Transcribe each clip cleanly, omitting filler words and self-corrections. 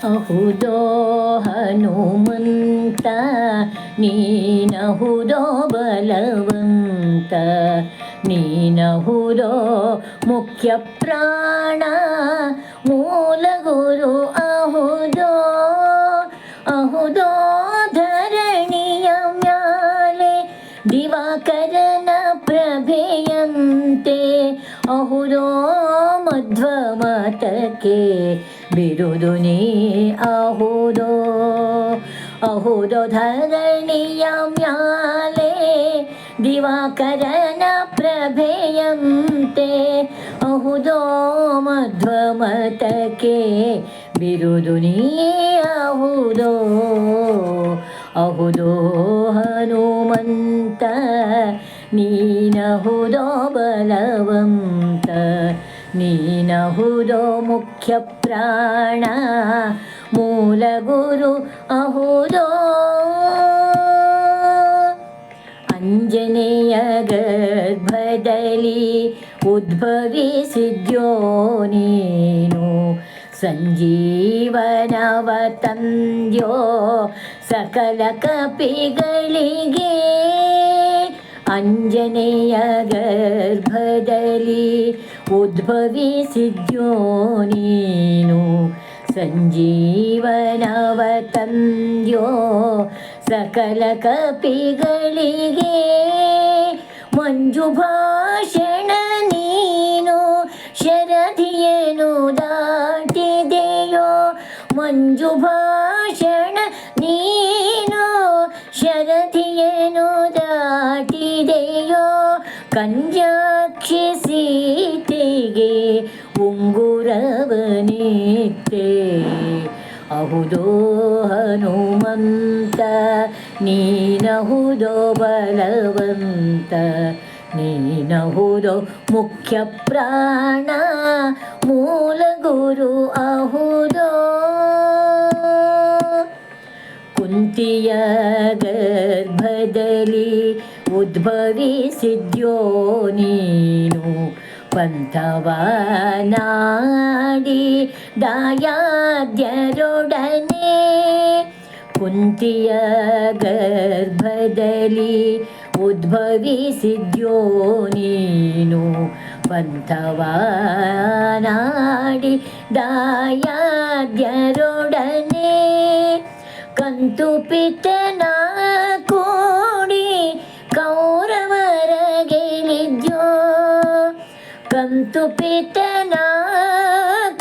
ಅಹುದೋ ಹನುಮಂತ ನೀನಹುದೋ ಬಲವಂತ ನೀನಹುದೋ ಮುಖ್ಯ ಪ್ರಾಣ ಮೂಲ ಗುರು ಅಹುದೋ ಅಹುದೋ ಧರಣಿಯ ಮ್ಯಾಲೆ ದಿವಾಕರನ ಪ್ರಭೆಯಂತೆ ಅಹುದೋ ಮಧ್ವಮತಕ್ಕೆ ಬಿರುದು ನೀ ಅಹುದೋ ಅಹುದೋ ಧರಣಿಯ ಮ್ಯಾಲೆ ದಿವಾಕರನ ಪ್ರಭೆಯಂತೆ ಅಹುದೋ ಮಧ್ವಮತಕ್ಕೆ ಬಿರುದು ನೀ ಅಹುದೋ ಅಹುದೋ ಹನುಮಂತ ನೀನಹುದೋ ಬಲವಂತ ನೀನಹುದೋ ಮುಖ್ಯ ಪ್ರಾಣ ಮೂಲ ಗುರು ಅಹುದೋ ಅಂಜನೆಯ ಗರ್ಭದಲ್ಲಿ ಉದ್ಭವಿಸಿದ್ಯೋ ನೀನು ಸಂಜೀವನವ ತಂದ್ಯೋ ಸಕಲ ಕಪಿಗಳಿಗೆ ಅಂಜನೆಯ ಗರ್ಭದಲ್ಲಿ ಉದ್ಭವಿಸಿದ್ಯೋ ನೀನು ಸಂಜೀವನವ ತಂದ್ಯೋ ಸಕಲ ಕಪಿಗಳಿಗೆ ಮಂಜುಭಾಷಣ ನೀನು ಶರಧಿಯನು ದಾಟಿದೆಯೋ ಮಂಜುಭಾಷಣ ನೀನು ಶರಧಿಯನು ದಾಟಿದೆಯೋ ಕಂಜಾಕ್ಷಿ ಸೀತೆಗೆ ಉಂಗುರವನಿತ್ತೆ ಅಹುದೋ ಹನುಮಂತ ನೀನಹುದೋ ಬಲವಂತ ನೀನಹುದೋ ಮುಖ್ಯ ಪ್ರಾಣ ಮೂಲ ಗುರು ಅಹುದೋ ಕುಂತಿಯ ಗರ್ಭದಲ್ಲಿ ಉದ್ಭವಿಸಿದ್ಯೋ ನೀನು ಪಂಥವನಾಡಿ ದಾಯಾದ್ಯರೊಡನೆ ಕುಂತಿಯ ಗರ್ಭದಲ್ಲಿ ಉದ್ಭವಿಸಿದ್ಯೋ ನೀನು ಪಂಥವನಾಡಿ ದಾಯಾದ್ಯರೊಡನೆ ಕಂತು ಪಿತನ ಕೂಡಿ ಕೌರವರ ಗೆಲಿದ್ಯೋ ಕಂತು ಪಿತನ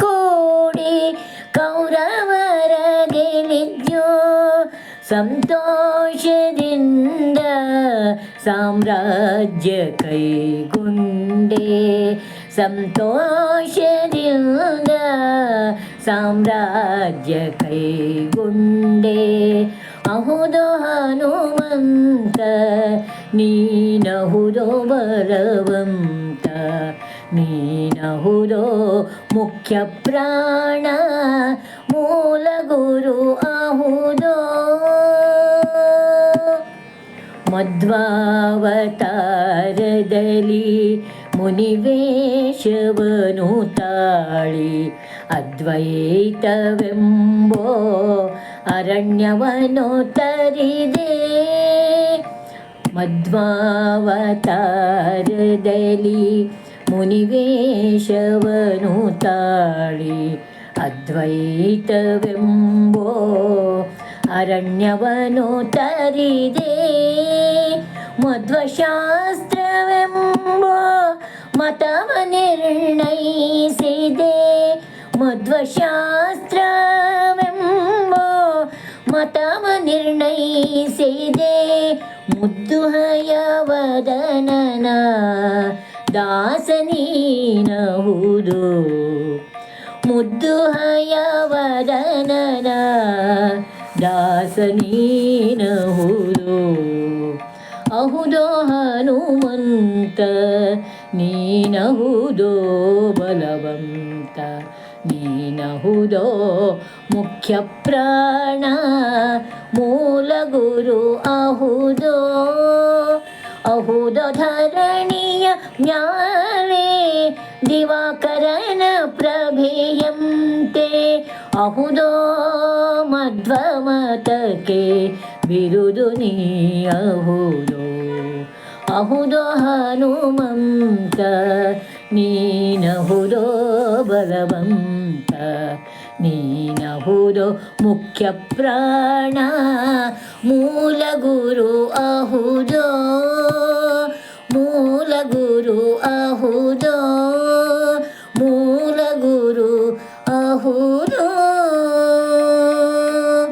ಕೂಡಿ ಕೌರವರ ಗೆಲಿದ್ಯೋ ಸಂತೋಷದಿಂದ ಸಾಮ್ರಾಜ್ಯ ಕೈಗೊಂಡೆ ಸಂತೋಷದಿಂದ ಸಾಮ್ರಾಜ್ಯ ಕೈಗೊಂಡೆ ಅಹುದೋ ಹನುಮಂತ ನೀನಹುದೋ ಬಲವಂತ ನೀನಹುದೋ ಮುಖ್ಯ ಪ್ರಾಣ ಮೂಲ ಗುರು ಅಹುದೋ ಮಧ್ವಾವತಾರದಲ್ಲಿ ಮುನಿವೇಶವನು ತಾಳಿ ಅದ್ವೈತವೆಂಬೋ ಅರಣ್ಯವನ್ನು ತರಿದೆ ಮಧ್ವಾವತಾರದಲ್ಲಿ ಮುನಿವೇಶವನು ತಾಳಿ ಅದ್ವೈತವೆಂಬೋ ಅರಣ್ಯವನ್ನು ತರಿದೆ ಮಧ್ವಶಾಸ್ತ್ರವೆಂಬೋ ಮತವ ನಿರ್ಣಯಿಸಿದೆ ಮಧ್ವಶಾಸ್ತ್ರವೆಂಬೋ ಮತವ ನಿರ್ಣಯಿಸಿದೆ ಮುದ್ದು ಹಯವದನನ ದಾಸನೀನಹುದು ಮುದ್ದು ಹಯವದನನ ದಾಸನೀನಹುದು ಅಹುದೋ ಹನುಮಂತ ನೀನಹುದೋ ಬಲವಂತ ನೀನಹುದೋ ಮುಖ್ಯ ಪ್ರಾಣ ಮೂಲ ಗುರು ಅಹುದೋ ಅಹುದೋ ಧರಣಿಯ ಮ್ಯಾಲೆ ದಿವಾಕರನ ಪ್ರಭೆಯಂತೆ ಅಹುದೋ ಮಧ್ವಮತಕ್ಕೆ ಬಿರುದು ನೀ ಅಹುದೋ ಅಹುದೋ ಹನುಮಂತ ನೀನಹುದೋ ಬಲವಂತ ನೀನಹುದೋ ಮುಖ್ಯ ಪ್ರಾಣ ಮೂಲ ಗುರು ಅಹುದೋ ಮೂಲ ಗುರು